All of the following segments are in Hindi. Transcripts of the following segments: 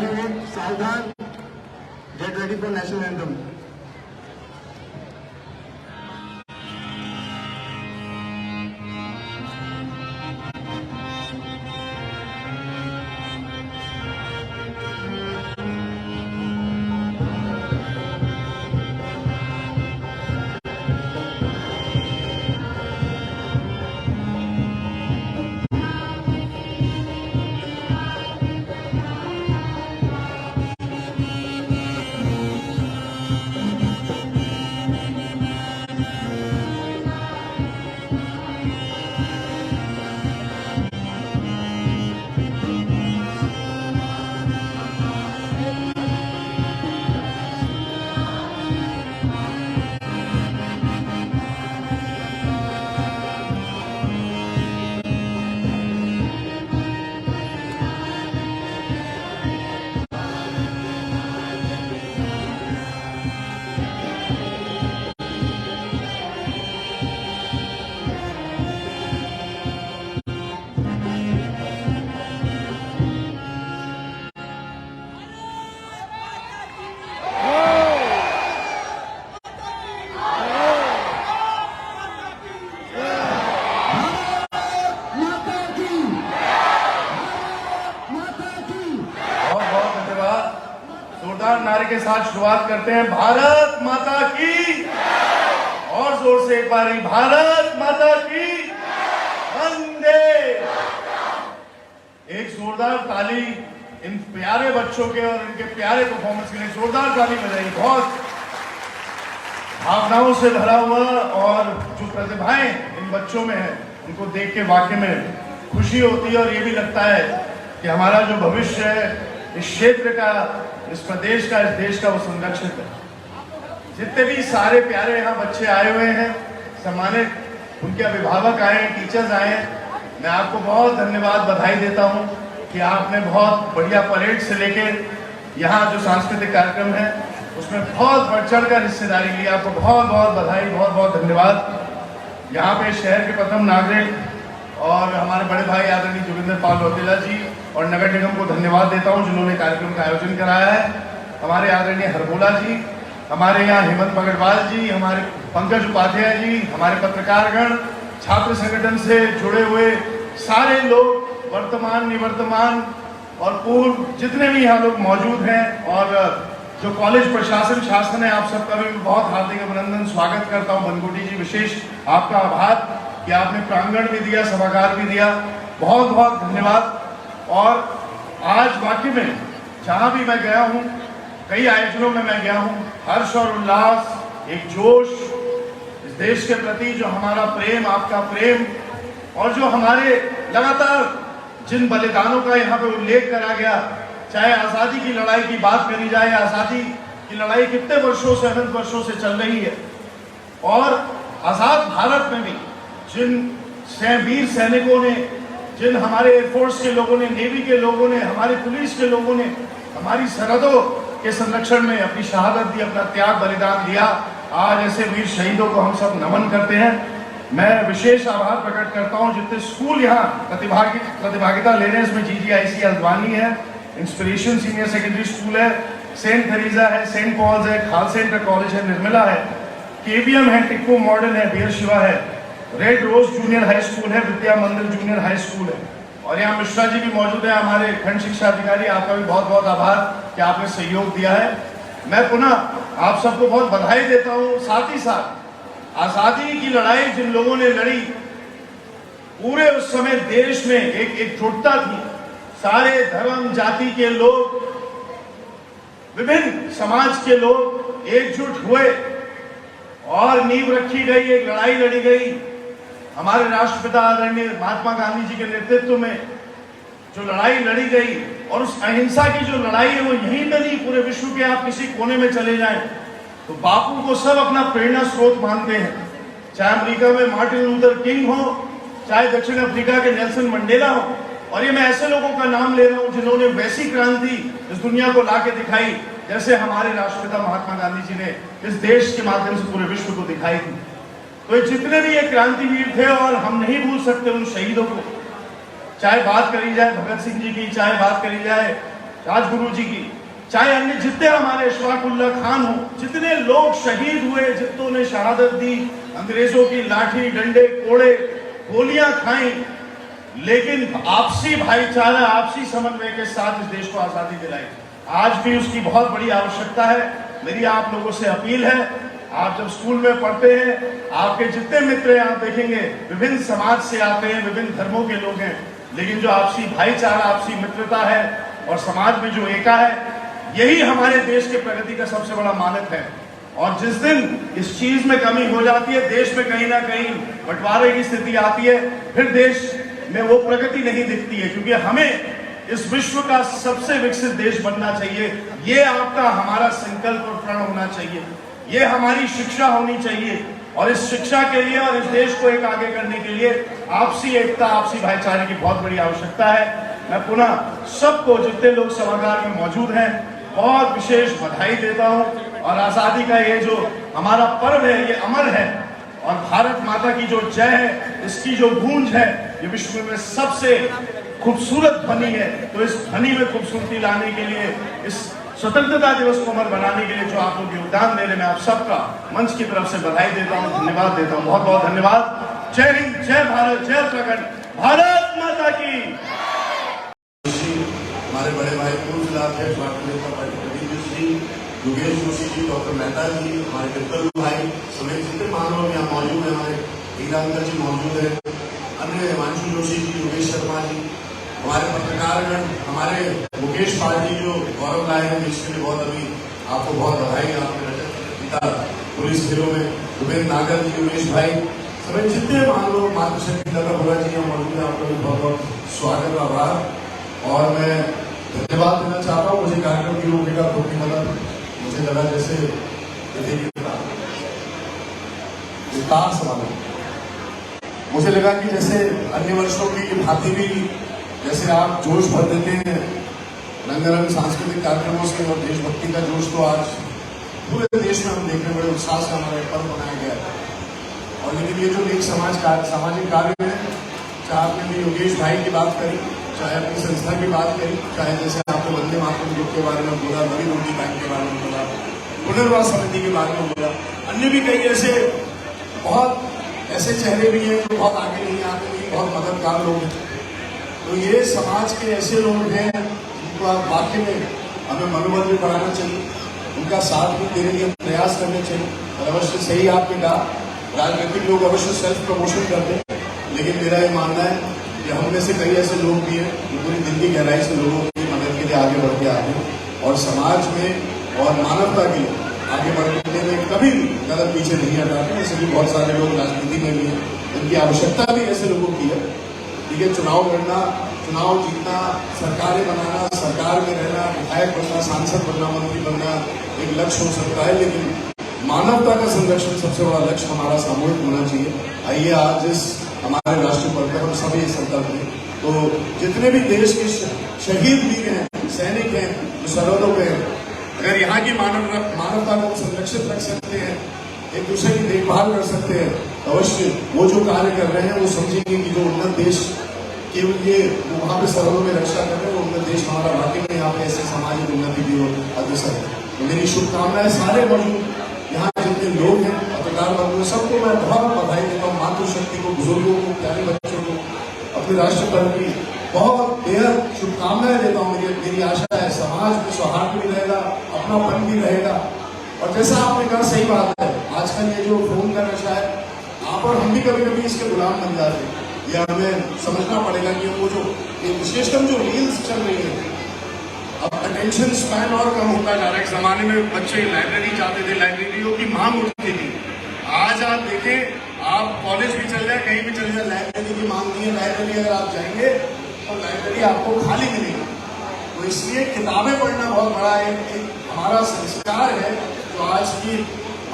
Bollywood, सावधान, get ready for national anthem. नारे के साथ शुरुआत करते हैं। भारत माता की, और जोर से एक बार ही, भारत माता की वंदे। एक जोरदार ताली इन प्यारे बच्चों के और इनके प्यारे परफॉर्मेंस के लिए जोरदार ताली बजाइए। बहुत भावनाओं से भरा हुआ और जो प्रतिभाएं इन बच्चों में है उनको देख के वाकई में खुशी होती है और ये भी लगता है कि हमारा जो भविष्य है इस क्षेत्र का, इस प्रदेश का, इस देश का, वो संरक्षित है। जितने भी सारे प्यारे यहाँ बच्चे आए हुए हैं, सम्मानित उनके अभिभावक आए हैं, टीचर्स आए हैं, मैं आपको बहुत धन्यवाद, बधाई देता हूँ कि आपने बहुत बढ़िया परेड से लेके यहाँ जो सांस्कृतिक कार्यक्रम है उसमें बहुत बढ़ चढ़ कर हिस्सेदारी ली। आपको बहुत बहुत बधाई, बहुत बहुत धन्यवाद। यहाँ पे शहर के प्रथम नागरिक और हमारे बड़े भाई आदरणीय जोगिंदर पाल रौतेला जी और नगर निगम को धन्यवाद देता हूँ जिन्होंने कार्यक्रम का आयोजन कराया है। हमारे आदरणीय हरबोला जी, हमारे यहाँ हेमंत अग्रवाल जी, हमारे पंकज उपाध्याय जी, हमारे पत्रकारगण, छात्र संगठन से जुड़े हुए सारे लोग, वर्तमान, निवर्तमान और पूर्व जितने भी यहाँ लोग मौजूद हैं, और जो कॉलेज प्रशासन, शासन है, आप सबका भी बहुत हार्दिक अभिनंदन, स्वागत करता हूँ। बनकोटी जी, विशेष आपका आभार कि आपने प्रांगण भी दिया, सभागार भी दिया, बहुत बहुत धन्यवाद। और आज वाकई में जहाँ भी मैं गया हूँ, कई आयोजनों में मैं गया हूँ, हर्ष और उल्लास, एक जोश इस देश के प्रति, जो हमारा प्रेम, आपका प्रेम, और जो हमारे लगातार जिन बलिदानों का यहाँ पे उल्लेख करा गया, चाहे आज़ादी की लड़ाई की बात करी जाए, आज़ादी की लड़ाई कितने वर्षों से, अनंत वर्षों से चल रही है, और आज़ाद भारत में भी जिन वीर सैनिकों ने, जिन हमारे एयरफोर्स के लोगों ने, नेवी के लोगों ने, हमारे पुलिस के लोगों ने हमारी सरहदों के संरक्षण में अपनी शहादत दी, अपना त्याग बलिदान दिया, आज ऐसे वीर शहीदों को हम सब नमन करते हैं। मैं विशेष आभार प्रकट करता हूं जितने स्कूल यहाँ प्रतिभागिता ले रहे हैं। इसमें GGIC हल्द्वानी है, इंस्पिरेशन सीनियर सेकेंडरी स्कूल है, सेंट थेरेसा है, सेंट पॉल्स है, खालसा इंटर कॉलेज है, निर्मला है, KVM है, टिक्को मॉडर्न है, बीर शिवा है, Red Rose junior high school है, विद्या मंदिर जूनियर हाई स्कूल है, और यहाँ मिश्रा जी भी मौजूद है, हमारे खंड शिक्षा अधिकारी। आपका भी बहुत बहुत आभार कि आपने सहयोग दिया है। मैं पुनः आप सबको बहुत बधाई देता हूँ। साथ ही साथ आज़ादी की लड़ाई जिन लोगों ने लड़ी, पूरे उस समय देश में एक एकजुटता थी, सारे धर्म जाति के लोग, विभिन्न समाज के लोग एकजुट हुए और नींव रखी गई, एक लड़ाई लड़ी गई। हमारे राष्ट्रपिता आदरणीय महात्मा गांधी जी के नेतृत्व में जो लड़ाई लड़ी गई, और उस अहिंसा की जो लड़ाई है वो यहीं पे नहीं, पूरे विश्व के आप किसी कोने में चले जाएं तो बापू को सब अपना प्रेरणा स्रोत मानते हैं। चाहे अमेरिका में मार्टिन लूथर किंग हो, चाहे दक्षिण अफ्रीका के नेल्सन मंडेला हो, और ये मैं ऐसे लोगों का नाम ले रहा हूं जिन्होंने वैसी क्रांति इस दुनिया को लाके दिखाई जैसे हमारे राष्ट्रपिता महात्मा गांधी जी ने इस देश के माध्यम से पूरे विश्व को दिखाई थी। तो ये जितने भी ये क्रांतिवीर थे, और हम नहीं भूल सकते उन शहीदों को, चाहे बात करी जाए भगत सिंह जी की, चाहे बात करी जाए राजगुरु जी की, चाहे अन्य जितने हमारे अशफाकुल्ला खान हो, जितने लोग शहीद हुए, जितनों ने शहादत दी, अंग्रेजों की लाठी डंडे कोड़े गोलियां खाई, लेकिन आपसी भाईचारा आपसी समन्वय के साथ इस देश को आजादी दिलाई। आज भी उसकी बहुत बड़ी आवश्यकता है। मेरी आप लोगों से अपील है, आप जब स्कूल में पढ़ते हैं, आपके जितने मित्र हैं आप देखेंगे विभिन्न समाज से आते हैं, विभिन्न धर्मों के लोग हैं, लेकिन जो आपसी भाईचारा आपसी मित्रता है और समाज में जो एका है, यही हमारे देश के प्रगति का सबसे बड़ा मानक है। और जिस दिन इस चीज में कमी हो जाती है, देश में कहीं ना कहीं बंटवारे की स्थिति आती है, फिर देश में वो प्रगति नहीं दिखती है। क्योंकि हमें इस विश्व का सबसे विकसित देश बनना चाहिए, ये आपका हमारा संकल्प और प्रण होना चाहिए, ये हमारी शिक्षा होनी चाहिए। और इस शिक्षा के लिए और इस देश को एक आगे करने के लिए आपसी एकता आपसी भाईचारे की बहुत बड़ी आवश्यकता है। मैं पुनः सबको, जितने लोग सभागार में मौजूद हैं, बहुत विशेष बधाई देता हूं। और आजादी का ये जो हमारा पर्व है ये अमर है, और भारत माता की जो जय है, इसकी जो गूंज है, ये विश्व में सबसे खूबसूरत ध्वनि है। तो इस ध्वनि में खूबसूरती लाने के लिए, इस स्वतंत्रता दिवस को अमर बनाने के लिए जो आप लोग योगदान दे रहे हैं, मैं आप सबका मंच की तरफ से बधाई देता हूं, धन्यवाद देता हूं। बहुत बहुत धन्यवाद। जय हिंद, जय भारत, जय उत्तराखंड, भारत माता की। हमारे बड़े भाई पूर्व जिला अध्यक्ष भारतीय जनता पार्टी प्रदीप जी, योगेश जोशी जी, डॉक्टर मेहता जी, हमारे वित्तल भाई समेत जितने महानुभाव यहाँ मौजूद है, हमारे हीरा अंकल जी मौजूद है, अन्य हिमांशु जोशी जी, योगेश शर्मा जी, हमारे पत्रकारगण, हमारे मुकेश पाल जी जो गौरव लाए हैं, इसके लिए बहुत अभी आपको बहुत बधाई। आपने रजत पिता पुलिस खेलों में रुबेन नागर जी, योगेश भाई समेत जितने महानुभाव, मातृशक्ति लता भोला जी यहाँ मौजूद है, आप लोगों का बहुत बहुत स्वागत और आभार। और मैं धन्यवाद देना चाहता हूँ, मुझे कार्यक्रम की रूपरेखा थोड़ी मदद मुझे लगा जैसे विस्तार सवाल, मुझे लगा कि जैसे अन्य वर्षों की भांति भी जैसे आप जोश भर देते हैं रंगारंग सांस्कृतिक कार्यक्रमों से, और देशभक्ति का जोश तो आज पूरे देश में हम देख रहे हैं, बड़े उत्साह से हमारा पर्व मनाया गया है। और लेकिन ये जो एक सामाजिक कार्य है, चाहे आपने योगेश भाई की बात करी, चाहे अपनी संस्था की बात करी, चाहे जैसे आपने वंदे मातरम ग्रुप के बारे में बोला, नवी रोटी बैंक के बारे में बोला, पुनर्वास समिति के बारे में बोला, अन्य भी कई ऐसे बहुत ऐसे चेहरे भी हैं जो बहुत आगे नहीं आते, नहीं बहुत मददगार लोग हैं। तो ये समाज के ऐसे लोग हैं जिनको आप वाकई में हमें मनोबल भी बढ़ाना चाहिए, उनका साथ भी देने के प्रयास करने चाहिए। और अवश्य सही आपने कहा, राजनीतिक लोग अवश्य सेल्फ प्रमोशन करते हैं, लेकिन मेरा ये मानना है कि हम में से कई ऐसे लोग भी हैं जो पूरी दिल की गहराई से लोगों की मदद के लिए आगे बढ़ के आते हैं, और समाज में और मानवता के लिए आगे बढ़ने में कभी भी कदम पीछे नहीं हटाते। ऐसे भी बहुत सारे लोग राजनीति में भी हैं, इनकी आवश्यकता भी ऐसे लोगों की है। ठीक है, चुनाव लड़ना, चुनाव जीतना, सरकारें बनाना, सरकार में रहना, विधायक बनना, सांसद बनना, मंत्री बनना एक लक्ष्य हो सकता है, लेकिन मानवता का संरक्षण सबसे बड़ा लक्ष्य हमारा सामूहिक होना चाहिए। आइए आज इस हमारे राष्ट्रीय पर्व पर हम सभी संकल्प लें। तो जितने भी देश के शहीद वीर हैं, सैनिक हैं, जो सरहदों पे हैं, अगर यहाँ की मानवता को संरक्षित रख सकते हैं, एक दूसरे की देखभाल कर सकते हैं, अवश्य वो जो कार्य कर रहे हैं वो समझेंगे कि जो उन्नत देश केवल ये वहाँ पे सरहदों में रक्षा कर रहे हैं, वो उन्नत देश हमारा वाकई में यहाँ पे ऐसे सामाजिक उन्नति की ओर अग्रसर है। तो मेरी शुभकामनाएं सारे मौजूद यहाँ जितने लोग हैं, पत्रकार बंधु, सबको मैं बहुत बधाई देता हूँ। मातृशक्ति को, बुजुर्गों को, प्यारे बच्चों को, अपने राष्ट्र पर्व की बहुत बेहद शुभकामनाएं देता हूँ। मेरी आशा है समाज में सौहार्द भी रहेगा, अपनापन भी रहेगा। और जैसा आपने कहा, सही बात है, आजकल ये जो फोन का नशा है, आप और हम भी कभी कभी इसके गुलाम बन जाते हैं। या हमें समझना पड़ेगा कि वो जो विशेषकर जो रील्स चल रही है, अब अटेंशन स्पैन और कम होता जा रहा है। एक जमाने में बच्चे लाइब्रेरी जाते थे, लाइब्रेरियों की मांग उठती थी। आज आप देखें, आप कॉलेज भी चल जाए, कहीं भी चल जाए, लाइब्रेरी की मांग नहीं है। लाइब्रेरी अगर आप जाएंगे तो लाइब्रेरी आपको खाली मिलेगी। तो इसलिए किताबें पढ़ना बहुत बड़ा एक हमारा संस्कार है, जो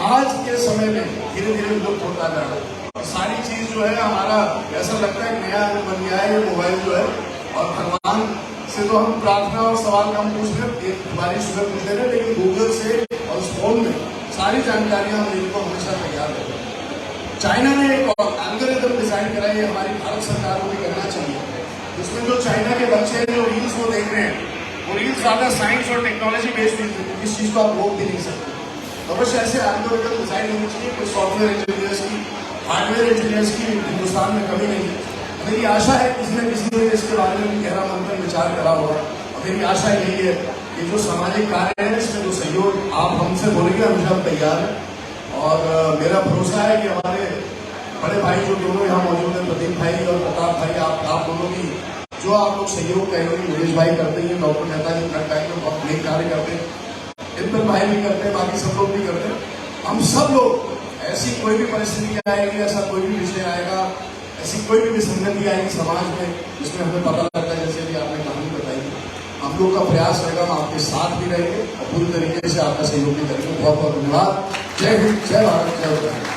आज के समय में धीरे धीरे लुप्त होता जा रहा है। और सारी चीज जो है हमारा ऐसा लगता है नया बन गया है ये मोबाइल जो है। और भगवान से तो हम प्रार्थना और सवाल कम पूछ रहे, तुम्हारी सुबह पूछ रहे, लेकिन गूगल से और उस फोन में सारी जानकारियां हम इनको हमेशा तैयार रखें। चाइना ने एक एल्गोरिथम डिजाइन करा है, हमारी भारत सरकार को भी करना चाहिए। इसमें जो चाइना के बच्चे जो रील्स वो देख रहे हैं, वो रील्स ज्यादा साइंस और टेक्नोलॉजी बेस्ड थी, इस चीज को आप रोक भी नहीं सकते। अवश्य ऐसे एल्गोरिथम डिजाइन होनी चाहिए, कोई सॉफ्टवेयर इंजीनियर्स की, हार्डवेयर इंजीनियर्स की हिंदुस्तान में कमी नहीं है। मेरी आशा है किसी न किसी ने इसके बारे में गहरा मंथन विचार करा होगा, और मेरी आशा यही है कि जो सामाजिक कार्य है इसमें जो सहयोग आप हमसे बोलेंगे हमेशा हम तैयार हैं। और मेरा भरोसा है कि हमारे बड़े भाई जो दोनों यहाँ मौजूद हैं, प्रदीप भाई और प्रताप भाई, आप दोनों की जो आप लोग सहयोग कहेंगे, मुकेश भाई करते हैं, डॉक्टर मेहता जी ब्लड बैंक में बहुत नेक कार्य करते हैं, इंदर भाई भी करते हैं, बाकी सब लोग भी करते हैं। हम सब लोग, ऐसी कोई भी परिस्थिति आएगी, ऐसा कोई भी विषय आएगा, ऐसी कोई भी विसंगति आएगी समाज में जिसमें हमें पता लगता है, जैसे भी आपने कहानी बताई, हम लोग का प्रयास रहेगा, हम आपके साथ भी रहेंगे और पूरी तरीके से आपका सहयोग भी करेंगे। बहुत बहुत धन्यवाद। जय हिंद, जय भारत, जय उत्तराखंड।